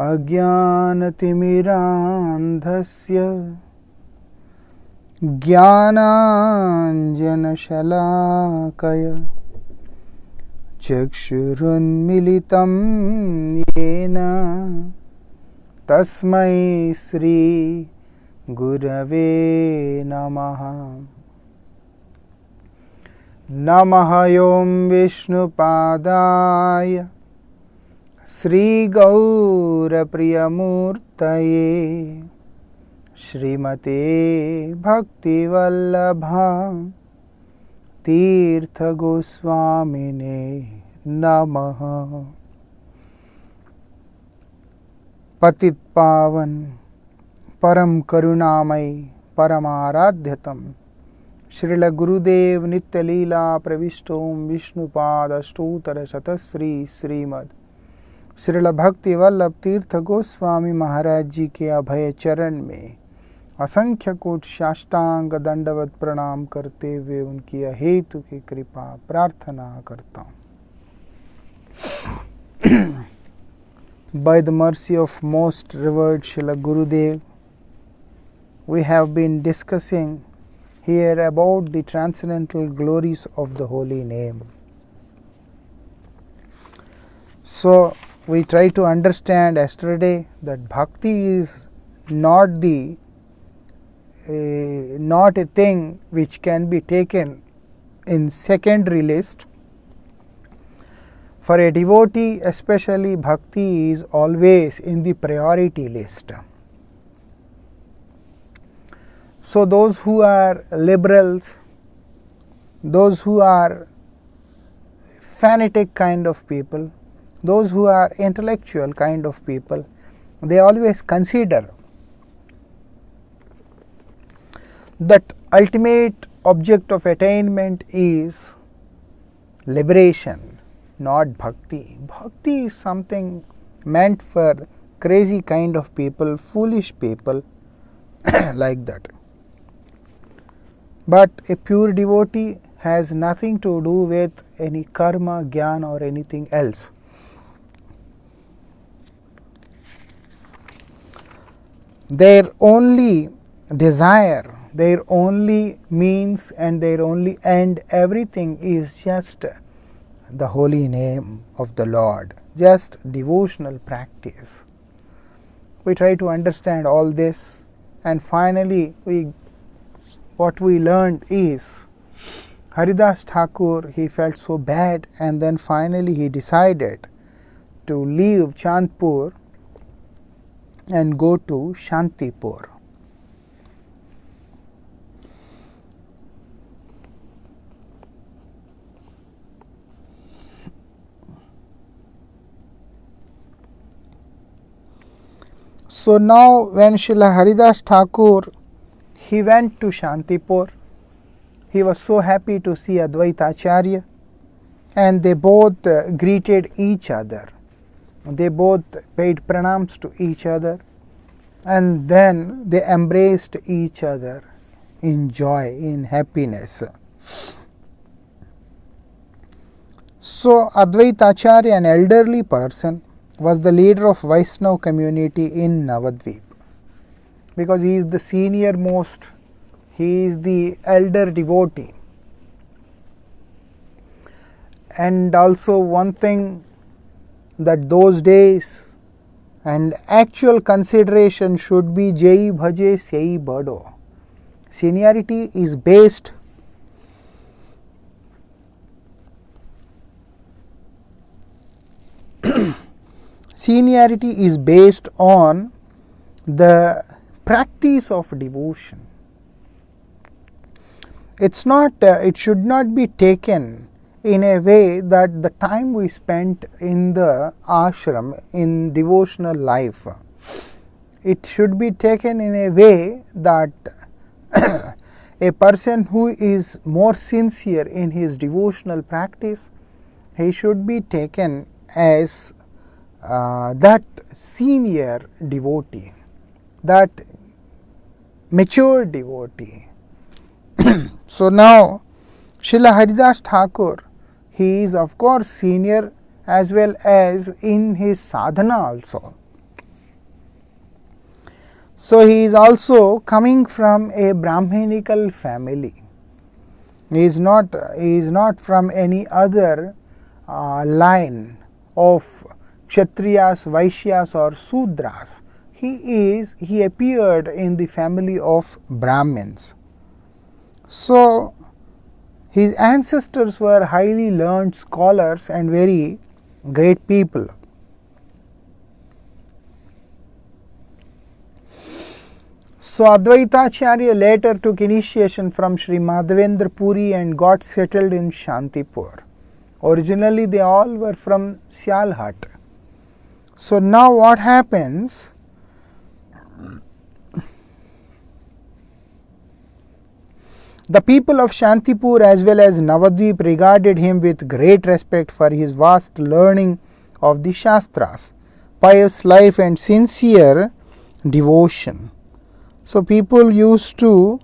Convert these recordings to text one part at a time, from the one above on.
अज्ञानतिमिरान्धस्य ज्ञानाञ्जनशलाकया चक्षुरुन्मीलितं येन तस्मै श्री गुरवे नमः। नमः ॐ विष्णुपादाय श्रीगौरप्रियमूर्तये श्रीमते भक्तिवल्लभा तीर्थ गोस्वामिने नमः। पतित पावन परम करुणामय परमाराध्यतम श्रील गुरुदेव नित्यलीला प्रविष्टोम विष्णुपाद अष्टोत्तर शतश्री श्रीमद श्रील भक्ति वल्लभ तीर्थ गोस्वामी महाराज जी के अभय चरण में असंख्य कोट साष्टांग दंडवत प्रणाम करते हुए उनकी अहेतु की कृपा प्रार्थना करता हूँ। By the mercy of most revered Srila Gurudev, we have been discussing here about the transcendental glories of the holy name. So, we try to understand yesterday that bhakti is not a thing which can be taken in secondary list. For a devotee, especially, bhakti is always in the priority list. So, those who are liberals, those who are fanatic kind of people, those who are intellectual kind of people, they always consider that ultimate object of attainment is liberation, not bhakti. Bhakti is something meant for crazy kind of people, foolish people like that. But a pure devotee has nothing to do with any karma, jnana or anything else. Their only desire, their only means and their only end, everything is just the holy name of the Lord, just devotional practice. We try to understand all this, and finally what we learned is Haridas Thakur, he felt so bad, and then finally he decided to leave Chandpur and go to Shantipur. So now when Srila Haridas Thakur, he went to Shantipur, he was so happy to see Advaita Acharya, and they both greeted each other. They both paid pranams to each other, and then they embraced each other in joy, in happiness. So Advaita Acharya, an elderly person, was the leader of Vaishnava community in Navadvip, because he is the senior most, he is the elder devotee. And also one thing, that those days and actual consideration should be Jai Bhaje Sai Bado. Seniority is based on the practice of devotion. It should not be taken in a way that the time we spent in the ashram, in devotional life, it should be taken in a way that a person who is more sincere in his devotional practice, he should be taken as that senior devotee, that mature devotee. So now Srila Haridas Thakur, he is of course senior as well as in his sadhana also. So he is also coming from a Brahminical family. He is not from any other line of Kshatriyas, Vaishyas or Sudras. He appeared in the family of Brahmins. So his ancestors were highly learned scholars and very great people. So Advaitacharya later took initiation from Sri Madhavendra Puri and got settled in Shantipur. Originally they all were from Sialhat. So now what happens? The people of Shantipur as well as Navadvip regarded him with great respect for his vast learning of the Shastras, pious life and sincere devotion. So people used to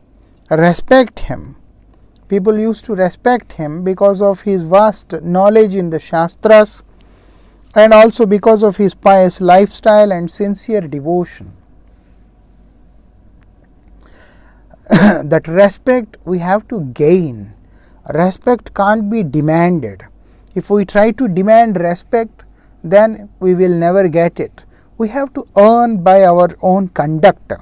respect him. People used to respect him because of his vast knowledge in the Shastras and also because of his pious lifestyle and sincere devotion. That respect we have to gain. Respect can't be demanded. If we try to demand respect, then we will never get it. We have to earn by our own conduct.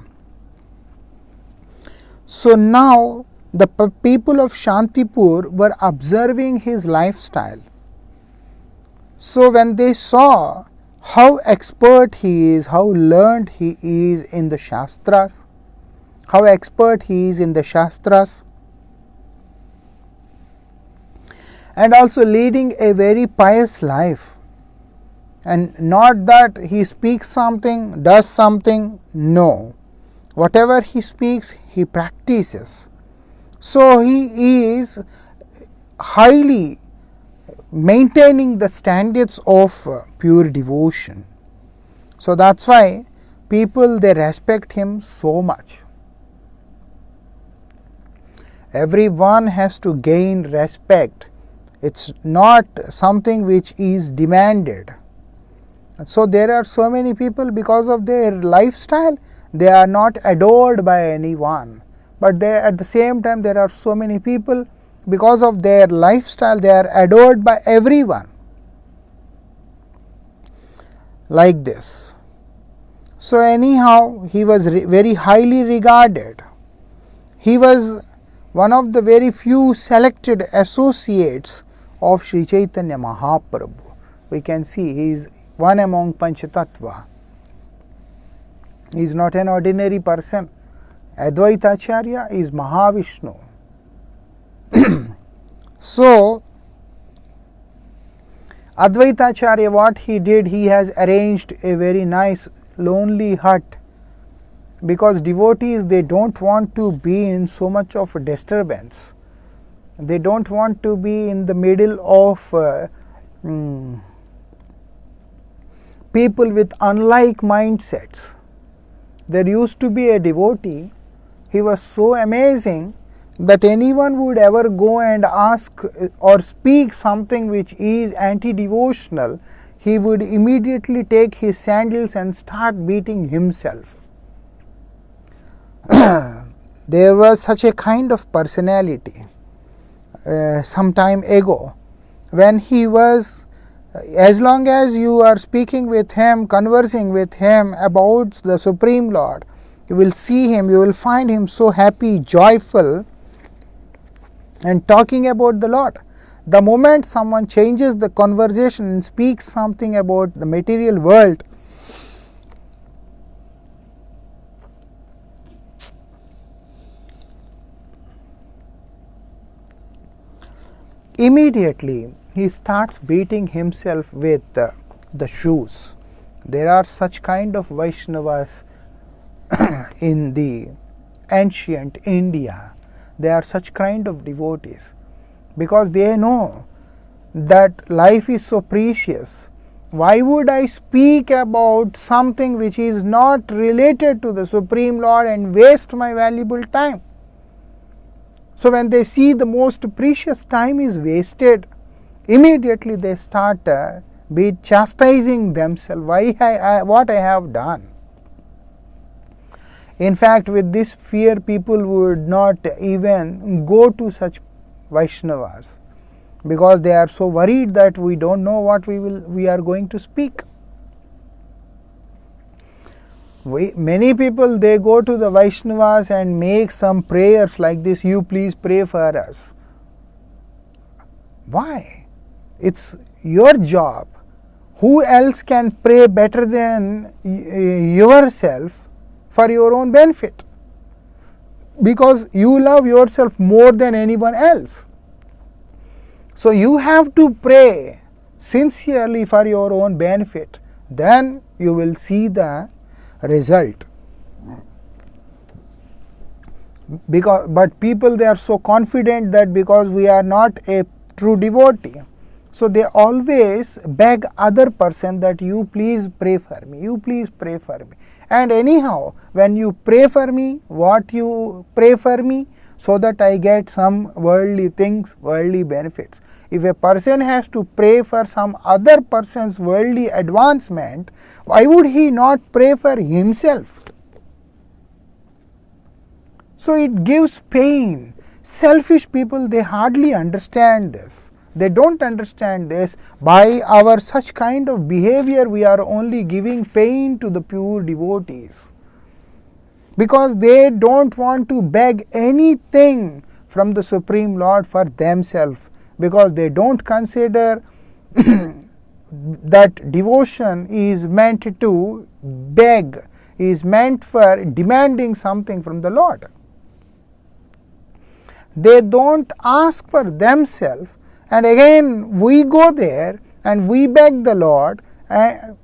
So now the people of Shantipur were observing his lifestyle. So when they saw how expert he is, how learned he is in the Shastras, and also leading a very pious life, and not that he speaks something, does something, no. Whatever he speaks, he practices. So he is highly maintaining the standards of pure devotion. So that's why people, they respect him so much. Everyone has to gain respect. It's not something which is demanded. So there are so many people, because of their lifestyle, they are not adored by anyone. But at the same time, there are so many people, because of their lifestyle, they are adored by everyone. Like this. So anyhow, he was very highly regarded. He was one of the very few selected associates of Sri Chaitanya Mahaprabhu. We can see he is one among Panchatattva. He is not an ordinary person. Advaitacharya is Mahavishnu. So Advaitacharya, what he did, he has arranged a very nice lonely hut, because devotees, they don't want to be in so much of a disturbance. They don't want to be in the middle of people with unlike mindsets. There used to be a devotee, he was so amazing that anyone would ever go and ask or speak something which is anti-devotional, he would immediately take his sandals and start beating himself. There was such a kind of personality some time ago, when he was, as long as you are speaking with him, conversing with him about the Supreme Lord, you will see him, you will find him so happy, joyful, and talking about the Lord. The moment someone changes the conversation and speaks something about the material world, immediately he starts beating himself with the shoes. There are such kind of Vaishnavas in the ancient India. They are such kind of devotees, because they know that life is so precious. Why would I speak about something which is not related to the Supreme Lord and waste my valuable time? So when they see the most precious time is wasted, immediately they start chastising themselves. What I have done. In fact, with this fear, people would not even go to such Vaishnavas, because they are so worried that we don't know what we are going to speak. Many people, they go to the Vaishnavas and make some prayers like this, you please pray for us. Why? It's your job. Who else can pray better than yourself for your own benefit? Because you love yourself more than anyone else. So you have to pray sincerely for your own benefit. Then you will see the result. But people, they are so confident that because we are not a true devotee, so they always beg other person that you please pray for me, you please pray for me. And anyhow, when you pray for me, what you pray for me? So that I get some worldly things, worldly benefits. If a person has to pray for some other person's worldly advancement, why would he not pray for himself? So it gives pain. Selfish people, they hardly understand this. They don't understand this. By our such kind of behavior, we are only giving pain to the pure devotees, because they don't want to beg anything from the Supreme Lord for themselves, because they don't consider that devotion is meant to beg, is meant for demanding something from the Lord. They don't ask for themselves, and again we go there and we beg the Lord, and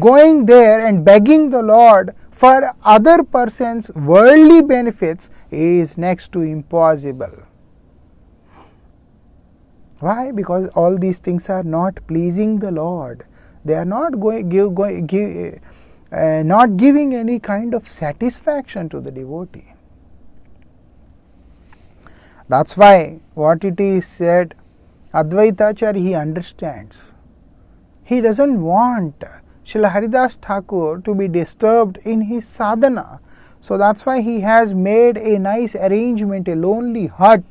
going there and begging the Lord for other person's worldly benefits is next to impossible. Why? Because all these things are not pleasing the Lord. They are not not giving any kind of satisfaction to the devotee. That's why what it is said, Advaitacharya, he understands. He doesn't want Srila Haridas Thakur to be disturbed in his sadhana. So that's why he has made a nice arrangement, a lonely hut,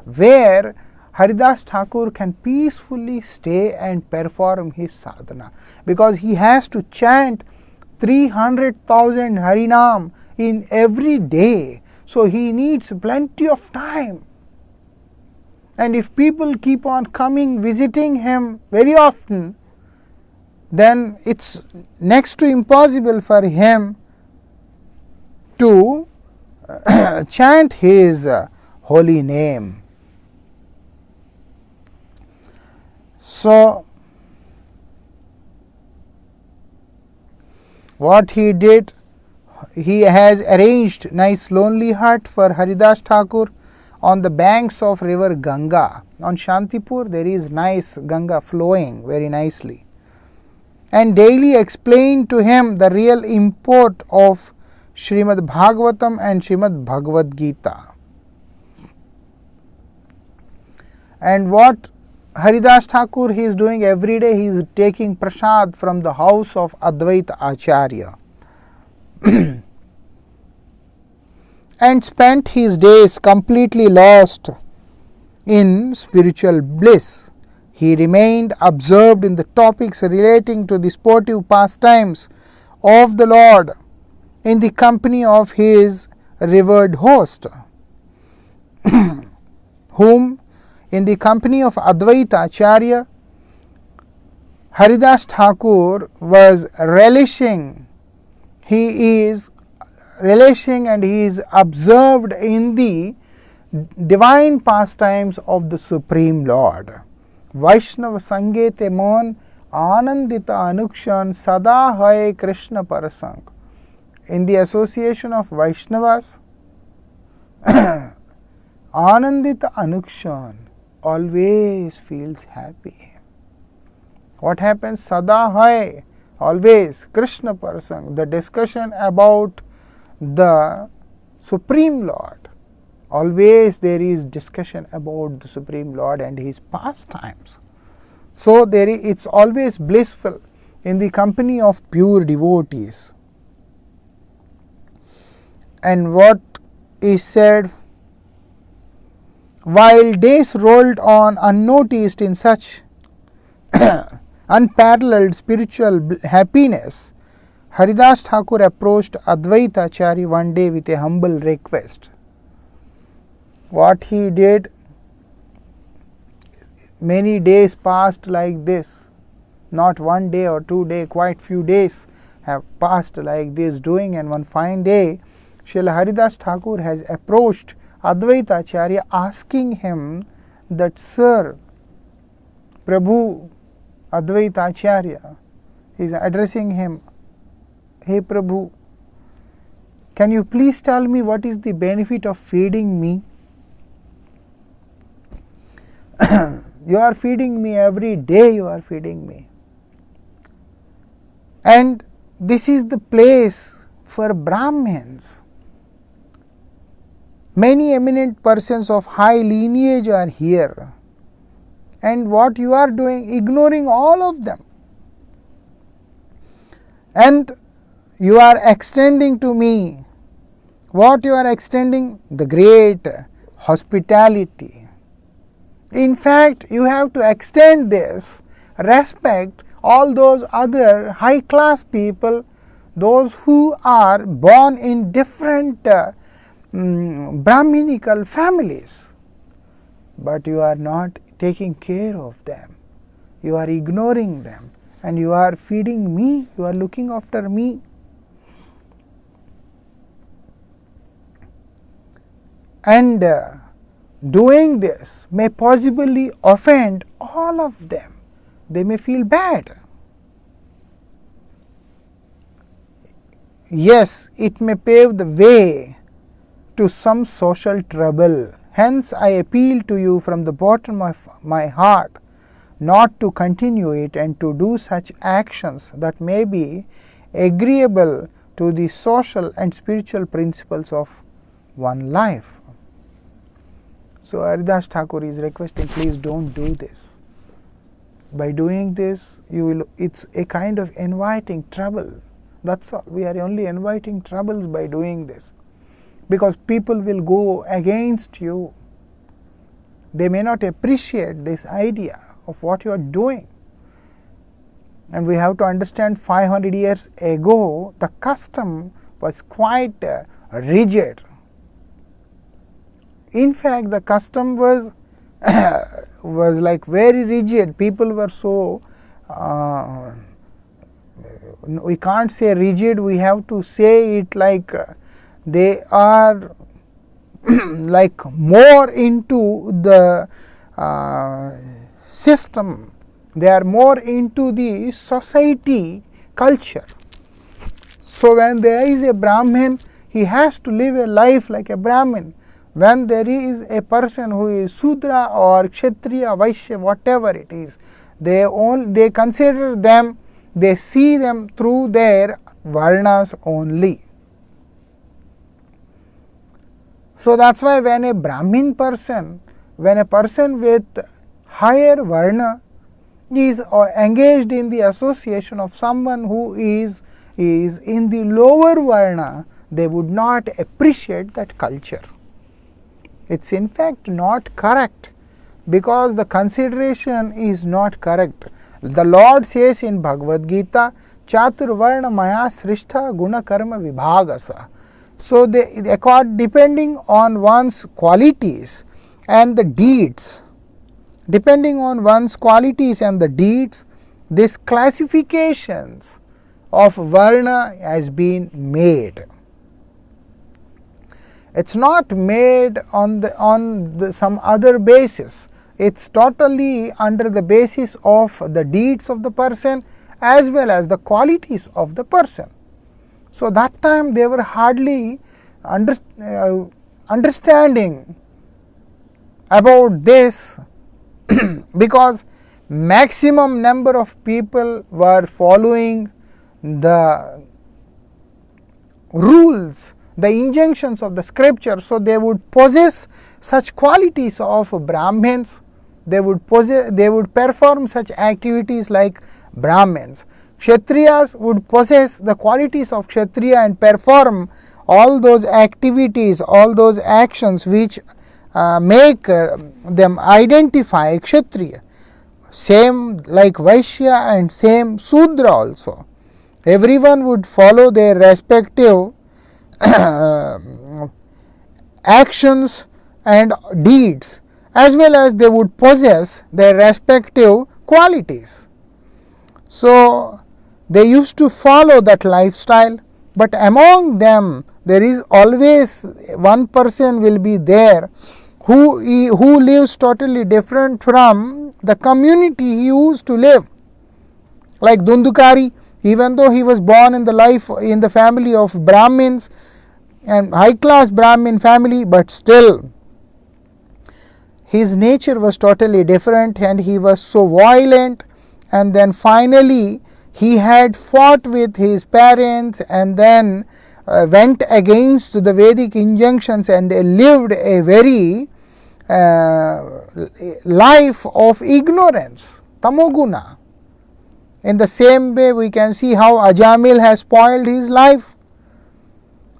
where Haridas Thakur can peacefully stay and perform his sadhana. Because he has to chant 300,000 Harinam in every day. So he needs plenty of time. And if people keep on coming, visiting him very often, then it's next to impossible for him to chant his holy name. So, what he did, he has arranged nice lonely hut for Haridas Thakur on the banks of river Ganga. On Shantipur there is nice Ganga flowing very nicely, and daily explained to him the real import of Srimad Bhagavatam and Srimad Bhagavad Gita. And what Haridas Thakur he is doing every day, he is taking prasad from the house of Advaita Acharya and spent his days completely lost in spiritual bliss. He remained absorbed in the topics relating to the sportive pastimes of the Lord in the company of his revered host, whom in the company of Advaita Acharya, Haridas Thakur was relishing. He is relishing and he is absorbed in the divine pastimes of the Supreme Lord. Vaishnava Sangete Mon Anandita Anukshan Sada Hai Krishna Parasang. In the association of Vaishnavas, Anandita Anukshan always feels happy. What happens? Sada Hai, always Krishna Parasang, the discussion about the Supreme Lord. Always there is discussion about the Supreme Lord and his pastimes. So it's always blissful in the company of pure devotees. And what is said, while days rolled on unnoticed in such unparalleled spiritual happiness, Haridas Thakur approached Advaita Acharya one day with a humble request. What he did, many days passed like this, not one day or 2 days, quite few days have passed like this doing, and one fine day Srila Haridas Thakur has approached Advaita Acharya asking him that, Sir, Prabhu, Advaita Acharya, he is addressing him, Hey Prabhu, can you please tell me what is the benefit of feeding me? You are feeding me every day, you are feeding me. And this is the place for Brahmins. Many eminent persons of high lineage are here. And what you are doing, ignoring all of them. And you are extending to me. What you are extending? The great hospitality. In fact, you have to extend this, respect all those other high class people, those who are born in different Brahminical families. But you are not taking care of them. You are ignoring them. And you are feeding me, you are looking after me. And doing this may possibly offend all of them. They may feel bad. Yes, it may pave the way to some social trouble. Hence, I appeal to you from the bottom of my heart not to continue it and to do such actions that may be agreeable to the social and spiritual principles of one life. So, Haridas Thakur is requesting, please don't do this. By doing this, it's a kind of inviting trouble. That's all. We are only inviting troubles by doing this. Because people will go against you. They may not appreciate this idea of what you are doing. And we have to understand 500 years ago, the custom was quite rigid. In fact, the custom was like very rigid. People were so, we can't say rigid, we have to say it like they are like more into the system. They are more into the society culture. So, when there is a Brahmin, he has to live a life like a Brahmin. When there is a person who is Sudra or Kshatriya, Vaishya, whatever it is, they consider them, they see them through their Varnas only. So, that is why when a Brahmin person, when a person with higher Varna is engaged in the association of someone who is in the lower Varna, they would not appreciate that culture. It is in fact not correct, because the consideration is not correct. The Lord says in Bhagavad Gita, Chatur Varna Maya Srishtha Guna Karma Vibhagasa. So, depending on one's qualities and the deeds, these classifications of Varna has been made. It is not made on some other basis. It is totally under the basis of the deeds of the person as well as the qualities of the person. So, that time they were hardly understanding about this because maximum number of people were following the rules, the injunctions of the scripture. So, they would possess such qualities of Brahmins, they would perform such activities like Brahmins. Kshatriyas would possess the qualities of Kshatriya and perform all those activities, all those actions which make them identify Kshatriya. Same like Vaishya and same Sudra also. Everyone would follow their respective actions and deeds, as well as they would possess their respective qualities. So they used to follow that lifestyle, but among them there is always one person will be there who lives totally different from the community he used to live. Like Dundukari, even though he was born in the family of Brahmins and high class Brahmin family, but still his nature was totally different and he was so violent, and then finally he had fought with his parents and then went against the Vedic injunctions and lived a very life of ignorance, tamoguna. In the same way we can see how Ajamil has spoiled his life.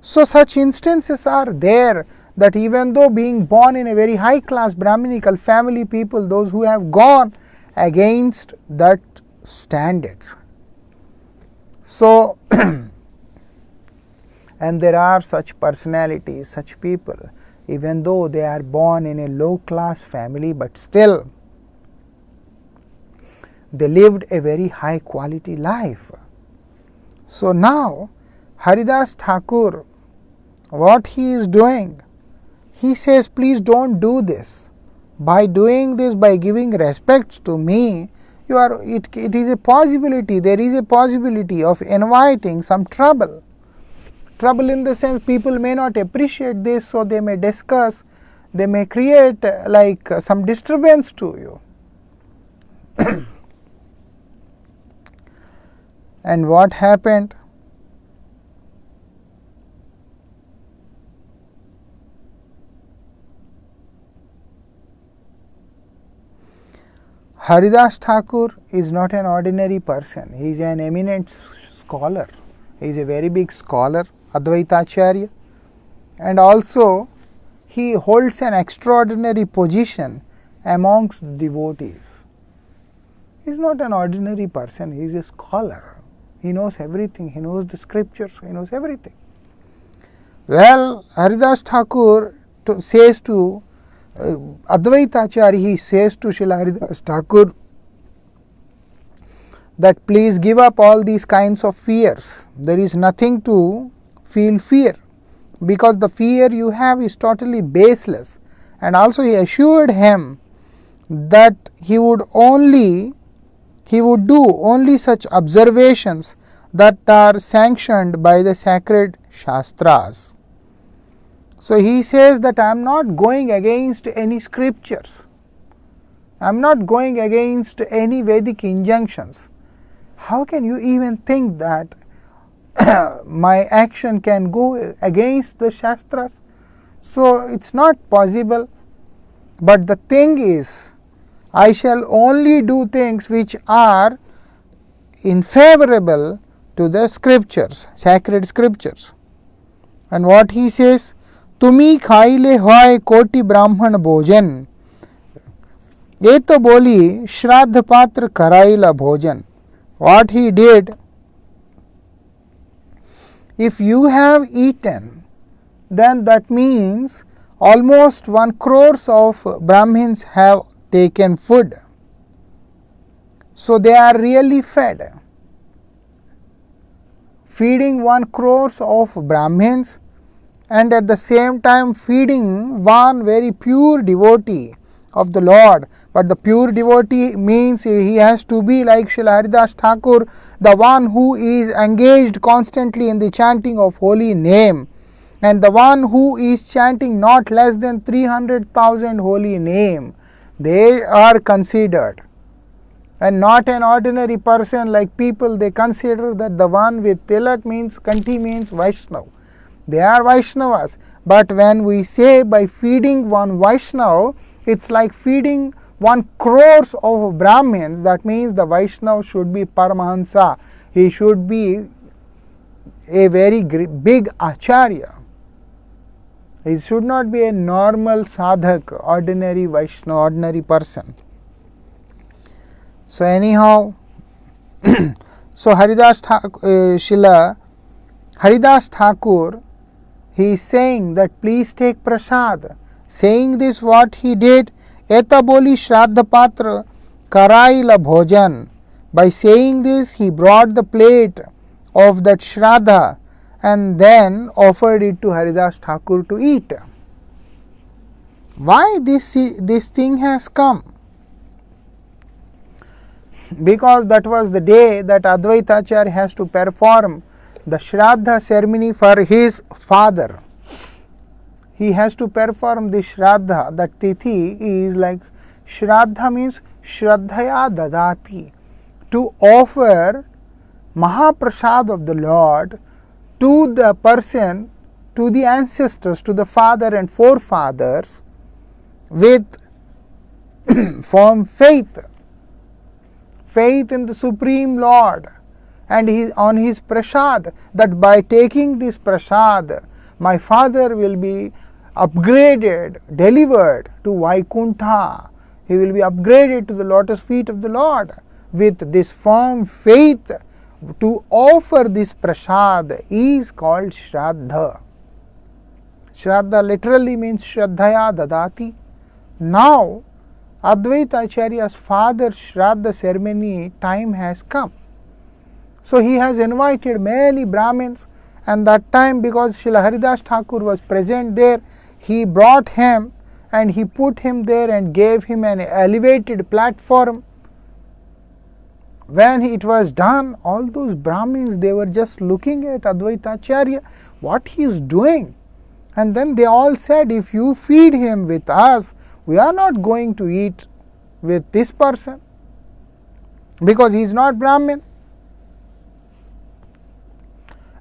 So such instances are there, that even though being born in a very high class Brahminical family, people, those who have gone against that standard. So and there are such personalities, such people, even though they are born in a low class family, but still they lived a very high quality life. So now Haridas Thakur, what he is doing, he says, please don't do this. By doing this, by giving respect to me, it is a possibility, there is a possibility of inviting some trouble. Trouble in the sense people may not appreciate this, so they may discuss, they may create like some disturbance to you. And what happened? Haridas Thakur is not an ordinary person. He is an eminent scholar. He is a very big scholar, Advaitacharya, and also he holds an extraordinary position amongst devotees. He is not an ordinary person. He is a scholar. He knows everything. He knows the scriptures. He knows everything. Well, Haridas Thakur says to Advaitacharya, he says to Srila Haridas Thakur that please give up all these kinds of fears. There is nothing to feel fear, because the fear you have is totally baseless. And also he assured him that he would do only such observations that are sanctioned by the sacred Shastras. So he says that I am not going against any scriptures. I am not going against any Vedic injunctions. How can you even think that my action can go against the Shastras? So it's not possible. But the thing is, I shall only do things which are in favorable to the scriptures, sacred scriptures. And what he says, Tumi khaile hoy koti brahman bhojan, ye to boli shraddha patra karaila bhojan. What he did, if you have eaten, then that means almost 1 crore of Brahmins have taken food. So they are really fed. Feeding 1 crore of Brahmins and at the same time feeding one very pure devotee of the Lord. But the pure devotee means he has to be like Srila Haridas Thakur, the one who is engaged constantly in the chanting of holy name, and the one who is chanting not less than 300,000 holy name. They are considered, and not an ordinary person like people. They consider that the one with tilak means kanti means Vaishnav. They are Vaishnavas. But when we say by feeding one Vaishnav, it's like feeding 1 crore of Brahmins. That means the Vaishnav should be Paramahansa. He should be a very big Acharya. He should not be a normal sadhak, ordinary Vaishnava, ordinary person. So anyhow, so Srila Haridas Thakur, he is saying that please take prasad. Saying this, what he did, Eta boli Shraddha Patra Karaila Bhojan. By saying this, he brought the plate of that Shraddha and then offered it to Haridas Thakur to eat. Why this thing has come? Because that was the day that Advaita Acharya has to perform the Shraddha ceremony for his father. He has to perform the Shraddha. That Tithi is like, Shraddha means Shraddhaya Dadati, to offer Mahaprasad of the Lord to the person, to the ancestors, to the father and forefathers with firm faith in the Supreme Lord, and on his prasad, that by taking this prasad, my father will be upgraded, delivered to Vaikuntha. He will be upgraded to the lotus feet of the Lord. With this firm faith to offer this prasad is called Shraddha. Shraddha literally means Shraddhaya Dadati. Now, Advaita Acharya's father's Shraddha ceremony time has come. So he has invited many Brahmins, and that time, because Srila Haridas Thakur was present there, he brought him and he put him there and gave him an elevated platform. When it was done, all those Brahmins, they were just looking at Advaita Acharya, what he is doing. And then they all said, if you feed him with us, we are not going to eat with this person, because he is not Brahmin.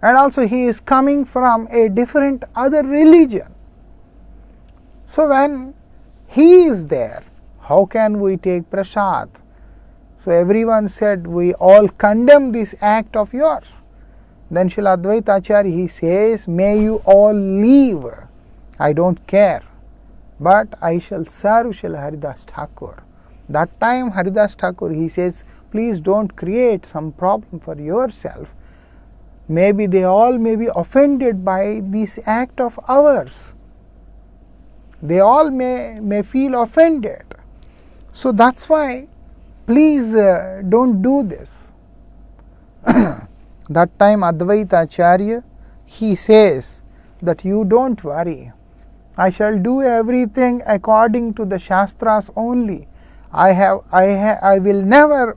And also he is coming from a different other religion. So when he is there, how can we take prasad? So everyone said, we all condemn this act of yours. Then Srila Advaita Acharya, he says, may you all leave, I don't care, but I shall serve Srila Haridas Thakur. That time Haridas Thakur, he says, please don't create some problem for yourself. Maybe they all may be offended by this act of ours. They all may feel offended. So that's why, please don't do this. That time Advaita Acharya, he says that you don't worry. I shall do everything according to the Shastras only. I will never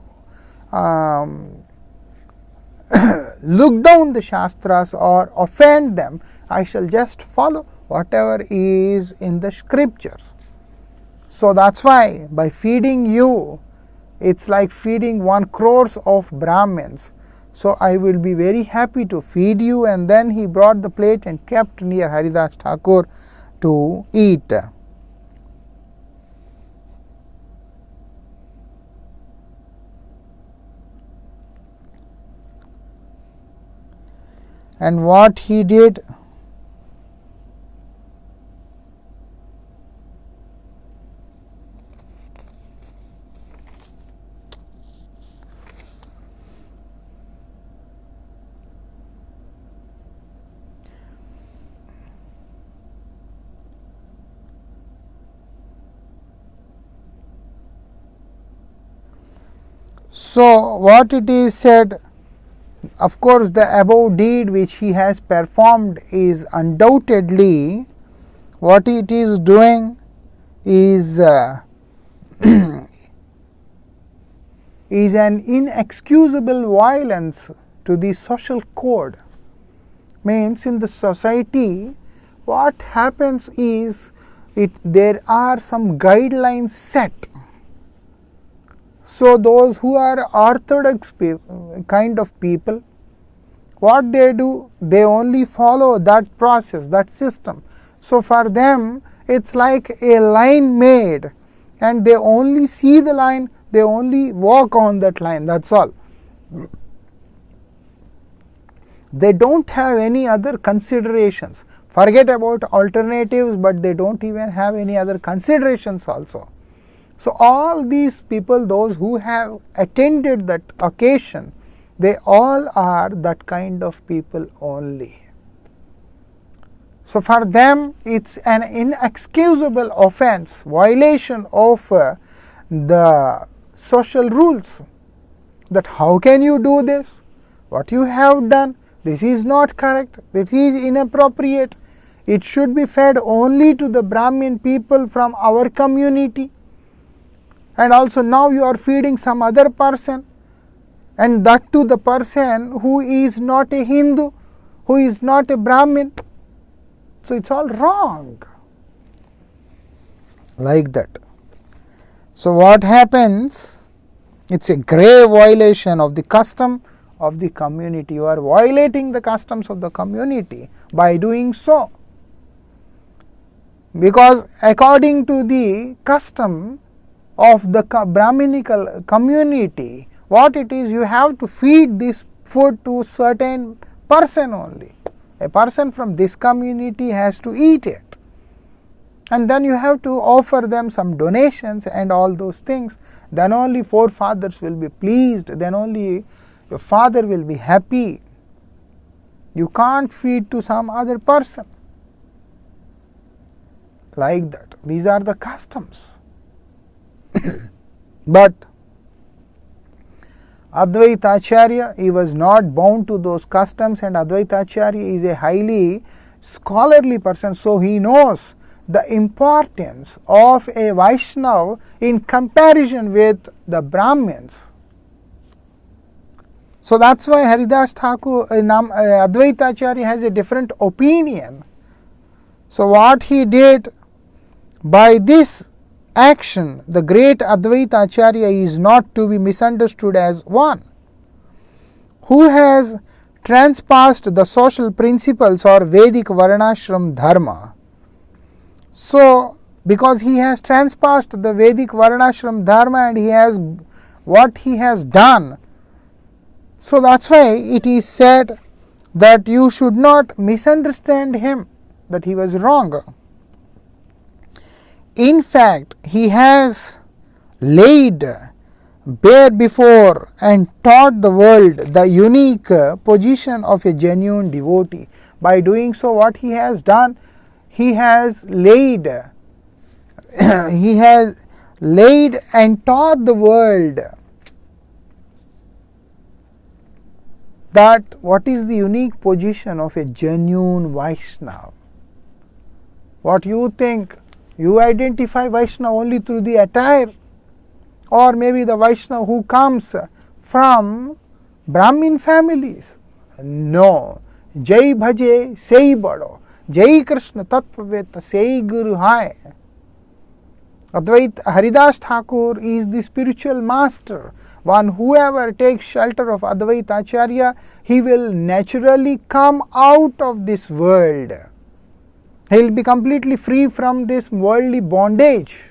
look down the Shastras or offend them. I shall just follow whatever is in the scriptures. So that's why by feeding you, it's like feeding 1 crore of Brahmins. So I will be very happy to feed you. And then he brought the plate and kept near Haridas Thakur to eat. And what he did, so what it is said, of course the above deed which he has performed is undoubtedly, what it is doing is is an inexcusable violence to the social code. Means in the society, what happens is, there are some guidelines set. So those who are orthodox kind of people, what they do, they only follow that process, that system. So for them, it's like a line made, and they only see the line, they only walk on that line, that's all. They don't have any other considerations. Forget about alternatives, but they don't even have any other considerations also. So all these people, those who have attended that occasion, they all are that kind of people only. So for them it's an inexcusable offense, violation of the social rules, that how can you do this? What you have done, this is not correct, this is inappropriate. It should be fed only to the Brahmin people from our community. And also now you are feeding some other person, and that to the person who is not a Hindu, who is not a Brahmin. So it's all wrong. Like that. So what happens? It's a grave violation of the custom of the community. You are violating the customs of the community by doing so. Because according to the custom of the Brahminical community, what it is, you have to feed this food to certain person only. A person from this community has to eat it. And then you have to offer them some donations and all those things. Then only forefathers will be pleased. Then only your father will be happy. You can't feed to some other person. Like that. These are the customs. But Advaita Acharya, he was not bound to those customs, and Advaita Acharya is a highly scholarly person, so he knows the importance of a Vaishnava in comparison with the Brahmins. So that's why Haridas Thakur, Advaita Acharya has a different opinion. So what he did by this action, the great Advaita Acharya is not to be misunderstood as one who has transpassed the social principles or Vedic Varnashram Dharma. So, because he has transpassed the Vedic Varnashram Dharma and he has what he has done, so that's why it is said that you should not misunderstand him, that he was wrong. In fact, he has laid bare before and taught the world the unique position of a genuine devotee. By doing so, what he has done, he has laid and taught the world that what is the unique position of a genuine Vaishnava. What you think? You identify Vaishnava only through the attire, or maybe the Vaishnava who comes from Brahmin families. No. Jai bhaje sei bado, Jai Krishna tattvaveta sei guru hai. Advaita Haridas Thakur is the spiritual master. One whoever takes shelter of Advaita Acharya, he will naturally come out of this world. He will be completely free from this worldly bondage.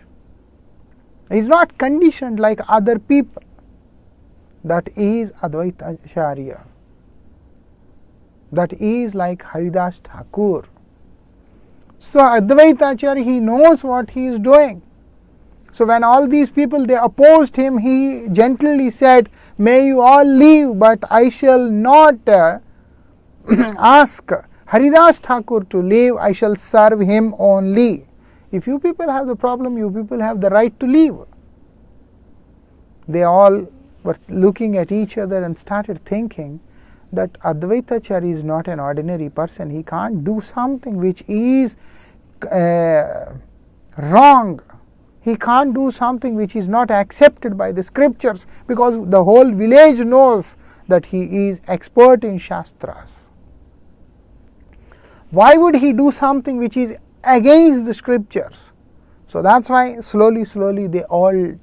He is not conditioned like other people. That is Advaita Acharya. That is like Haridas Thakur. So Advaita Acharya, he knows what he is doing. So when all these people they opposed him, he gently said, may you all leave, but I shall not ask Haridas Thakur to leave, I shall serve him only. If you people have the problem, you people have the right to leave. They all were looking at each other and started thinking that Advaita Acharya is not an ordinary person. He can't do something which is wrong. He can't do something which is not accepted by the scriptures, because the whole village knows that he is expert in Shastras. Why would he do something which is against the scriptures? So that's why slowly they all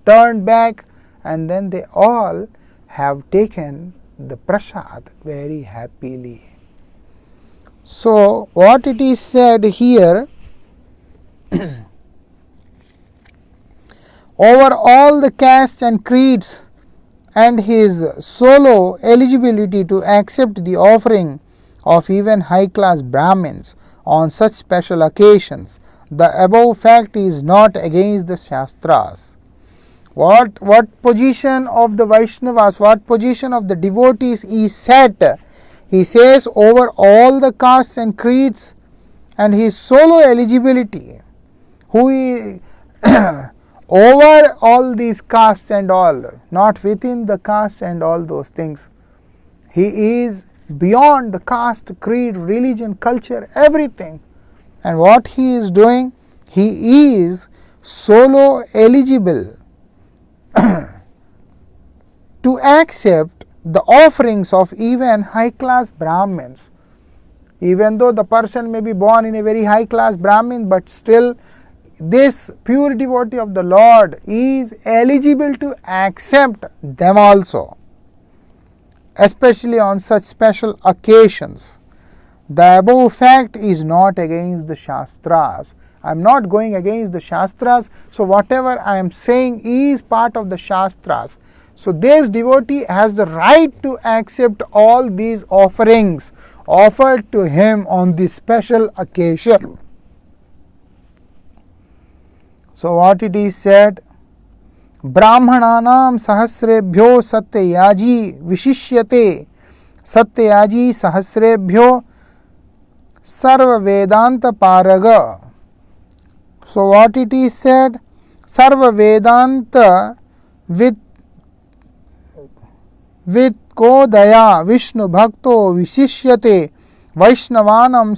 turned back, and then they all have taken the prasad very happily. So what it is said here, over all the castes and creeds, and his solo eligibility to accept the offering of even high-class Brahmins on such special occasions. The above fact is not against the Shastras. What position of the Vaishnavas, what position of the devotees is set? He says over all the castes and creeds and his solo eligibility, who is over all these castes and all, not within the castes and all those things. He is beyond the caste, creed, religion, culture, everything. And what he is doing? He is solo eligible to accept the offerings of even high class Brahmins. Even though the person may be born in a very high class Brahmin, but still this pure devotee of the Lord is eligible to accept them also, especially on such special occasions. The above fact is not against the Shastras. I am not going against the Shastras, so whatever I am saying is part of the Shastras. So this devotee has the right to accept all these offerings offered to him on this special occasion. So what it is said, Brahmananam sahasrebhyo satyayaji vishishyate satyayaji sahasrebhyo sarva vedanta paraga. So what it is said, sarva vedanta with kodaya vishnu bhakto vishishyate vaishnavanam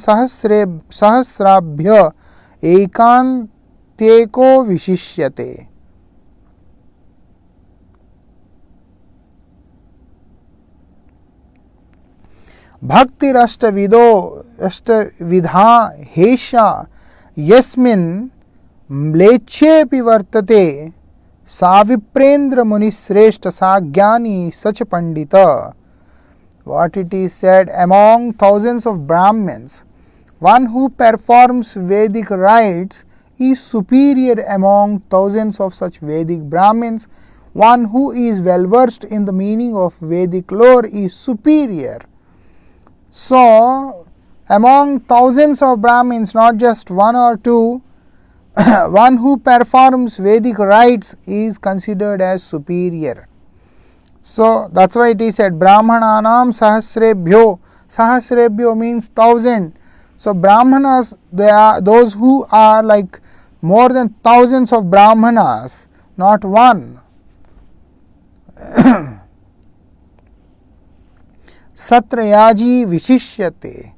sahasrabhya ekanteko vishishyate. Bhakti rashtavido rashtavidha hesha yasmin mlechepi vartate saviprendra munisreshta sagyani such pandita. What it is said, among thousands of Brahmins, one who performs Vedic rites is superior among thousands of such Vedic Brahmins. One who is well versed in the meaning of Vedic lore is superior. So, among thousands of Brahmins, not just one or two, one who performs Vedic rites is considered as superior. So, that's why it is said, Brahmananam sahasrebhyo. Sahasrebhyo means 1,000. So, Brahmanas, they are those who are like more than thousands of Brahmanas, not one. Satrayaji vishishyate.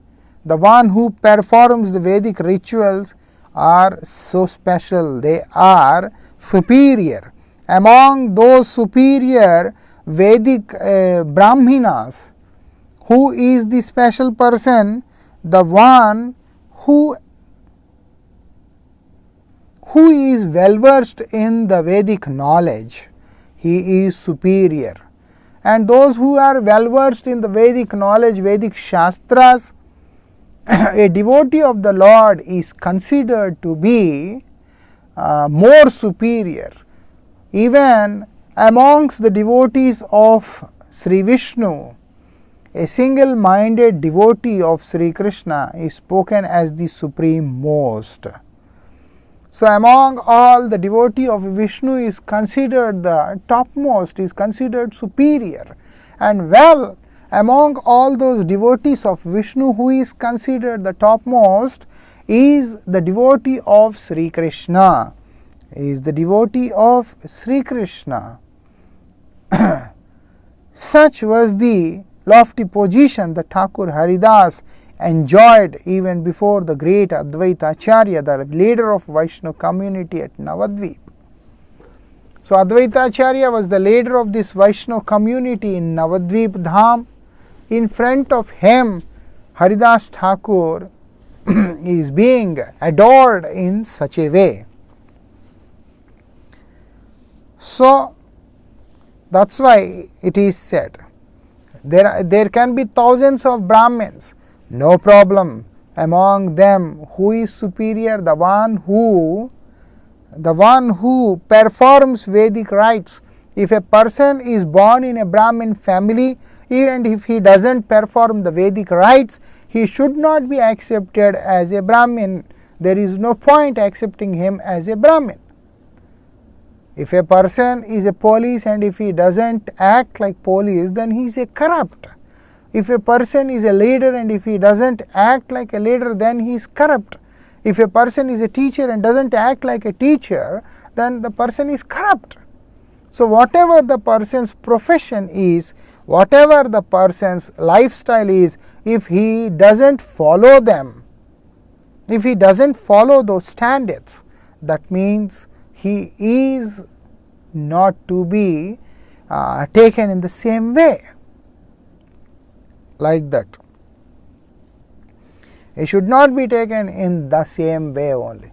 The one who performs the Vedic rituals are so special, they are superior. Among those superior Vedic Brahmanas, who is the special person? The one who is well versed in the Vedic knowledge, he is superior. And those who are well versed in the Vedic knowledge, Vedic Shastras, a devotee of the Lord is considered to be more superior. Even amongst the devotees of Sri Vishnu, a single-minded devotee of Sri Krishna is spoken as the supreme most. So, among all the devotee of Vishnu is considered the topmost, is considered superior. And well, among all those devotees of Vishnu, who is considered the topmost is the devotee of Sri Krishna. Is the devotee of Sri Krishna. Such was the lofty position that Thakur Haridas enjoyed even before the great Advaita Acharya, the leader of Vaishnava community at Navadvip. So, Advaita Acharya was the leader of this Vaishnava community in Navadvip Dham. In front of him, Haridas Thakur is being adored in such a way. So, that is why it is said, there can be thousands of Brahmins, no problem. Among them, who is superior? The one who performs Vedic rites. If a person is born in a Brahmin family, even if he doesn't perform the Vedic rites, he should not be accepted as a Brahmin. There is no point accepting him as a Brahmin. If a person is a police and if he doesn't act like police, then he is a corrupt. If a person is a leader and if he doesn't act like a leader, then he is corrupt. If a person is a teacher and doesn't act like a teacher, then the person is corrupt. So whatever the person's profession is, whatever the person's lifestyle is, if he doesn't follow them, if he doesn't follow those standards, that means he is not to be taken in the same way, like that. He should not be taken in the same way only.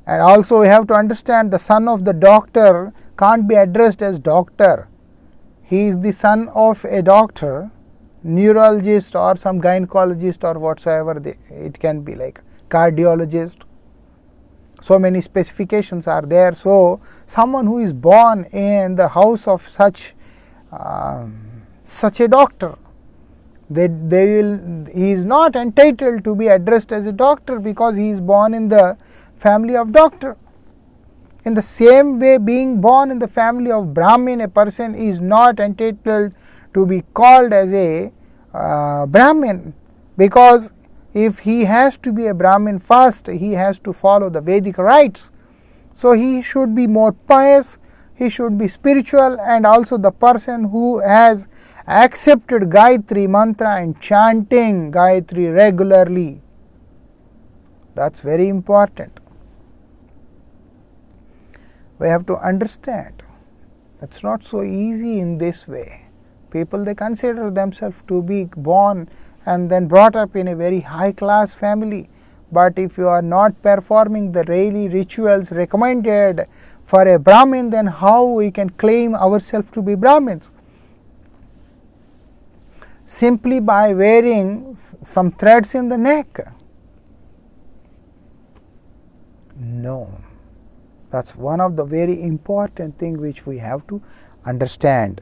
And also we have to understand, the son of the doctor can't be addressed as doctor. He is the son of a doctor, neurologist or some gynecologist or whatsoever it can be, like cardiologist. So many specifications are there. So someone who is born in the house of such a doctor, he is not entitled to be addressed as a doctor because he is born in the family of doctor. In the same way, being born in the family of Brahmin, a person is not entitled to be called as a Brahmin, because if he has to be a Brahmin first, he has to follow the Vedic rites. So he should be more pious, he should be spiritual, and also the person who has accepted Gayatri mantra and chanting Gayatri regularly. That's very important. We have to understand, it's not so easy in this way. People, they consider themselves to be born and then brought up in a very high class family. But if you are not performing the daily rituals recommended for a Brahmin, then how we can claim ourselves to be Brahmins? Simply by wearing some threads in the neck? No. That's one of the very important things which we have to understand.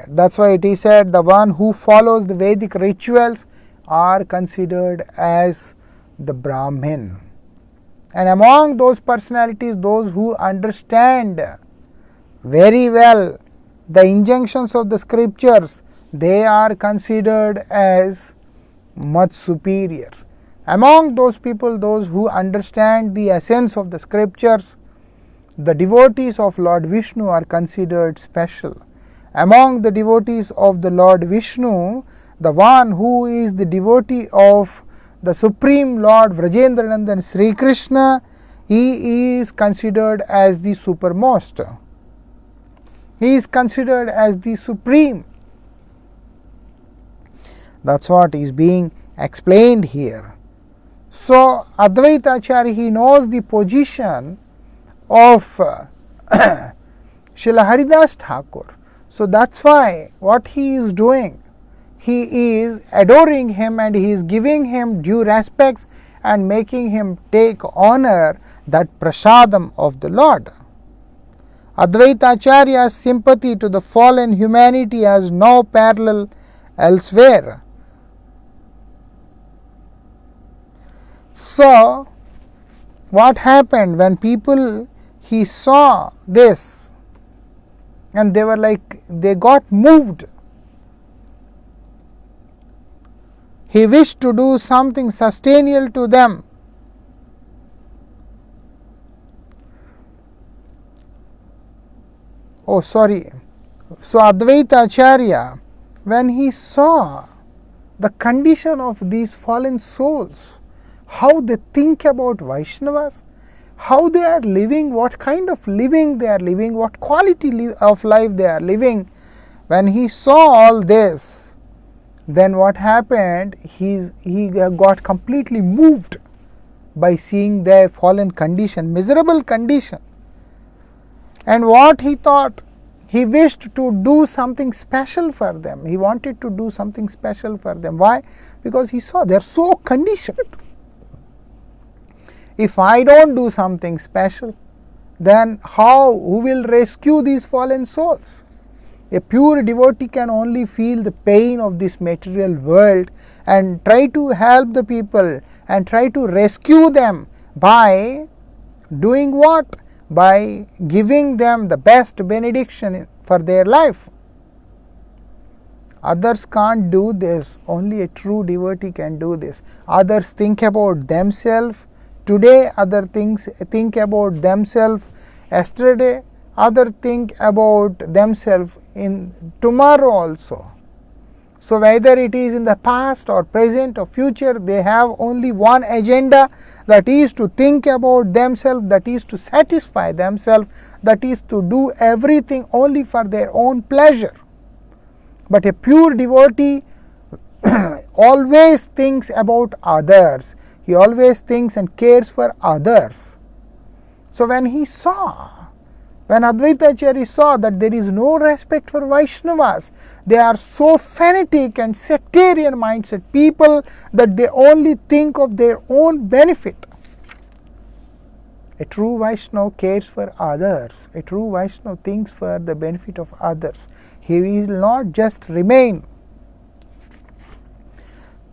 That's why it is said, the one who follows the Vedic rituals are considered as the Brahmin. And among those personalities, those who understand very well the injunctions of the scriptures, they are considered as much superior. Among those people, those who understand the essence of the scriptures, the devotees of Lord Vishnu are considered special. Among the devotees of the Lord Vishnu, the one who is the devotee of the Supreme Lord Vrajendranandan Sri Krishna, he is considered as the supermost. He is considered as the supreme. That's what is being explained here. So Advaita Acharya, he knows the position of Srila Haridas Thakur. So that's why what he is doing, he is adoring him and he is giving him due respects and making him take honor that prasadam of the Lord. Advaita Acharya's sympathy to the fallen humanity has no parallel elsewhere. So what happened when people, he saw this and they were like, they got moved. He wished to do something sustainable to them. So Advaita Acharya, when he saw the condition of these fallen souls, how they think about Vaishnavas, how they are living, what kind of living they are living, what quality of life they are living. When he saw all this, then what happened? He got completely moved by seeing their fallen condition, miserable condition. And what he thought? He wished to do something special for them. He wanted to do something special for them. Why? Because he saw they are so conditioned. If I don't do something special, then who will rescue these fallen souls? A pure devotee can only feel the pain of this material world and try to help the people and try to rescue them by doing what? By giving them the best benediction for their life. Others can't do this, only a true devotee can do this. Others think about themselves today, others think about themselves yesterday, others think about themselves in tomorrow also. So whether it is in the past or present or future, they have only one agenda, that is to think about themselves, that is to satisfy themselves, that is to do everything only for their own pleasure. But a pure devotee always thinks about others. He always thinks and cares for others. So when Advaita Acharya saw that there is no respect for Vaishnavas, they are so fanatic and sectarian mindset people that they only think of their own benefit. A true Vaishnava cares for others. A true Vaishnava thinks for the benefit of others. He will not just remain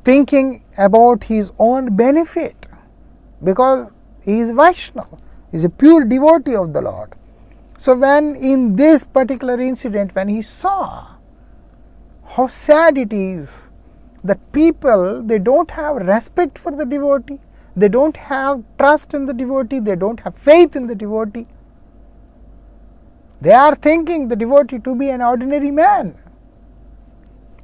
thinking about his own benefit, because he is Vaishnava, he is a pure devotee of the Lord. So when in this particular incident, when he saw how sad it is that people, they don't have respect for the devotee, they don't have trust in the devotee, they don't have faith in the devotee. They are thinking the devotee to be an ordinary man.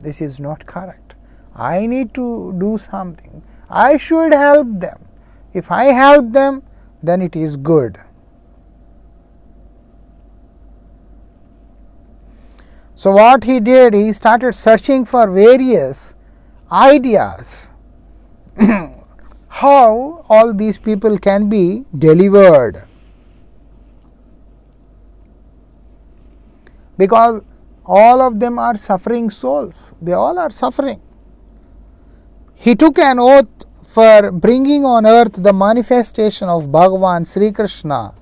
This is not correct. I need to do something. I should help them. If I help them, then it is good. So what he did, he started searching for various ideas how all these people can be delivered. Because all of them are suffering souls. They all are suffering. He took an oath for bringing on earth the manifestation of Bhagavan Sri Krishna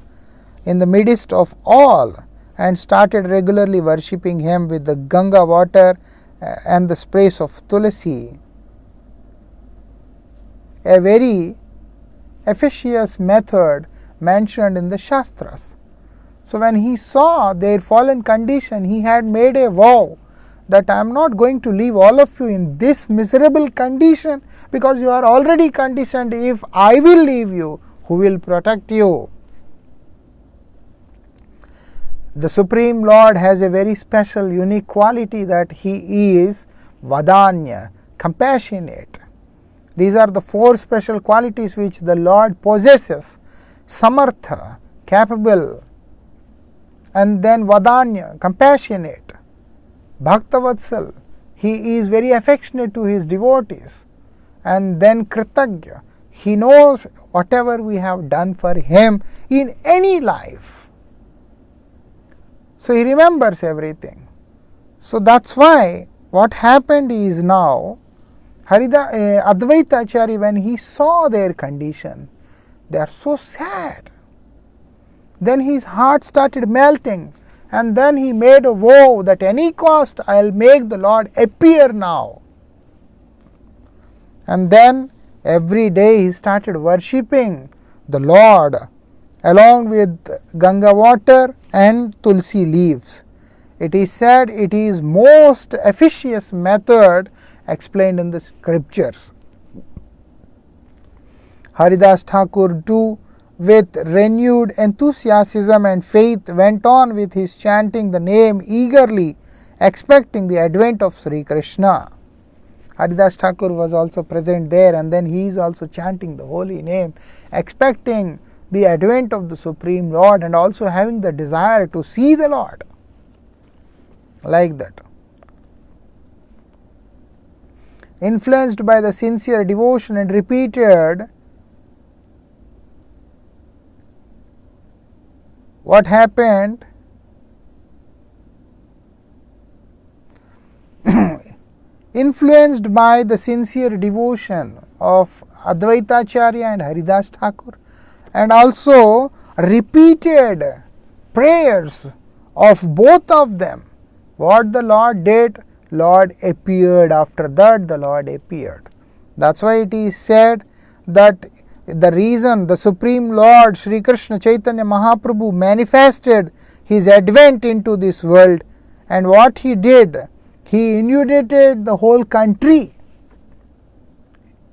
in the midst of all, and started regularly worshipping him with the Ganga water and the sprays of Tulasi. A very efficacious method mentioned in the Shastras. So when he saw their fallen condition, he had made a vow that I am not going to leave all of you in this miserable condition, because you are already conditioned. If I will leave you, who will protect you? The Supreme Lord has a very special, unique quality, that he is Vadanya, compassionate. These are the four special qualities which the Lord possesses: Samartha, capable, and then Vadanya, compassionate. Bhaktavatsal, he is very affectionate to his devotees. And then Kritagya, he knows whatever we have done for him in any life. So he remembers everything. So that's why what happened is now, Advaita Acharya, when he saw their condition, they are so sad. Then his heart started melting, and then he made a vow that any cost I will make the Lord appear now. And then every day he started worshipping the Lord along with Ganga water and Tulsi leaves. It is said it is most efficacious method explained in the scriptures. Haridas Thakur too, with renewed enthusiasm and faith, went on with his chanting the name eagerly, expecting the advent of Sri Krishna. Haridas Thakur was also present there, and then he is also chanting the holy name, expecting the advent of the Supreme Lord, and also having the desire to see the Lord. Like that. Influenced by the sincere devotion and repeated, what happened? Influenced by the sincere devotion of Advaita Acharya and Haridas Thakur, and also repeated prayers of both of them, what the Lord did, Lord appeared. After that, the Lord appeared. That's why it is said that the reason the Supreme Lord Sri Krishna Chaitanya Mahaprabhu manifested his advent into this world, and what he did, he inundated the whole country.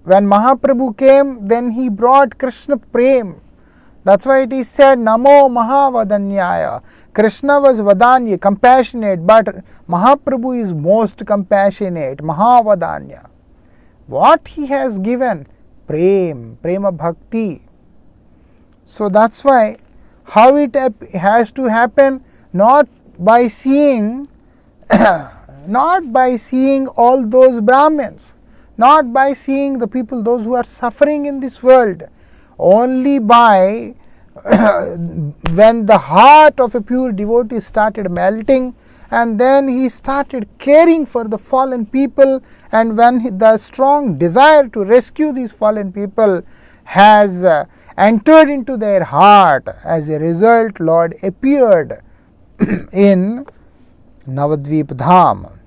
When Mahaprabhu came, then he brought Krishna Prem. That's why it is said, Namo Mahavadanyaya. Krishna was Vadanya, compassionate, but Mahaprabhu is most compassionate, Mahavadanya. What he has given? Prema Bhakti. So that's why, how it has to happen, not by seeing not by seeing all those Brahmins, not by seeing the people, those who are suffering in this world, only by when the heart of a pure devotee started melting, and then he started caring for the fallen people, and when the strong desire to rescue these fallen people has entered into their heart, as a result, Lord appeared in Navadvip Dham.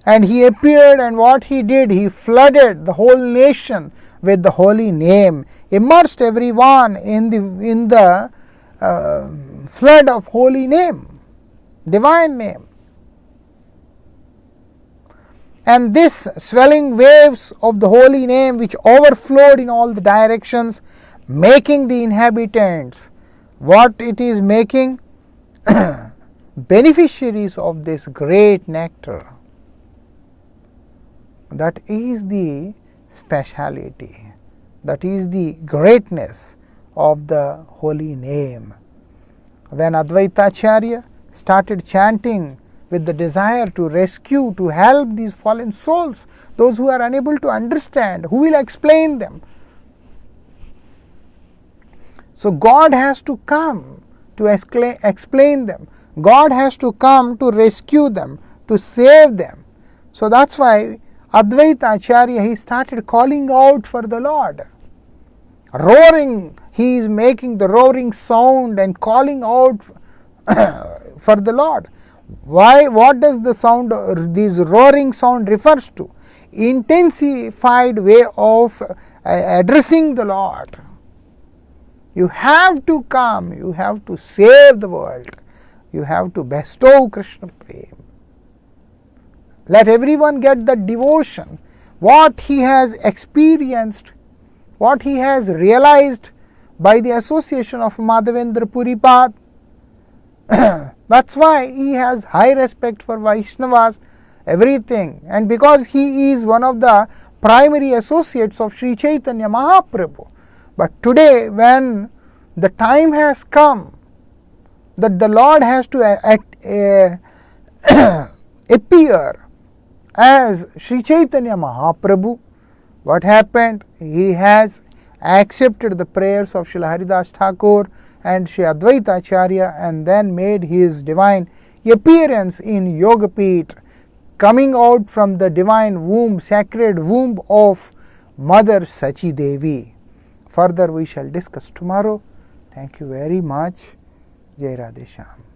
And he appeared, and what he did, he flooded the whole nation with the holy name, immersed everyone in the flood of holy name, divine name. And this swelling waves of the holy name, which overflowed in all the directions, making the inhabitants, what it is making? Beneficiaries of this great nectar. That is the speciality, that is the greatness of the holy name. When Advaita Acharya started chanting with the desire to rescue, to help these fallen souls, those who are unable to understand, who will explain them? So God has to come to explain them. God has to come to rescue them, to save them. So that's why Advaita Acharya, he started calling out for the Lord. Roaring, he is making the roaring sound and calling out for the Lord. Why? What does the sound, this roaring sound refers to? Intensified way of addressing the Lord. You have to come, you have to save the world, you have to bestow Krishna Prem. Let everyone get the devotion, what he has experienced, what he has realized by the association of Madhavendra Puripad. That's why he has high respect for Vaishnavas, everything. And because he is one of the primary associates of Sri Chaitanya Mahaprabhu. But today, when the time has come that the Lord has to appear as Sri Chaitanya Mahaprabhu, what happened? He has accepted the prayers of Srila Haridas Thakur and Sri Advaita Acharya, and then made his divine appearance in Yogapit, coming out from the divine womb, sacred womb of Mother Sachi Devi. Further we shall discuss tomorrow. Thank you very much. Jai Radhe Shyam.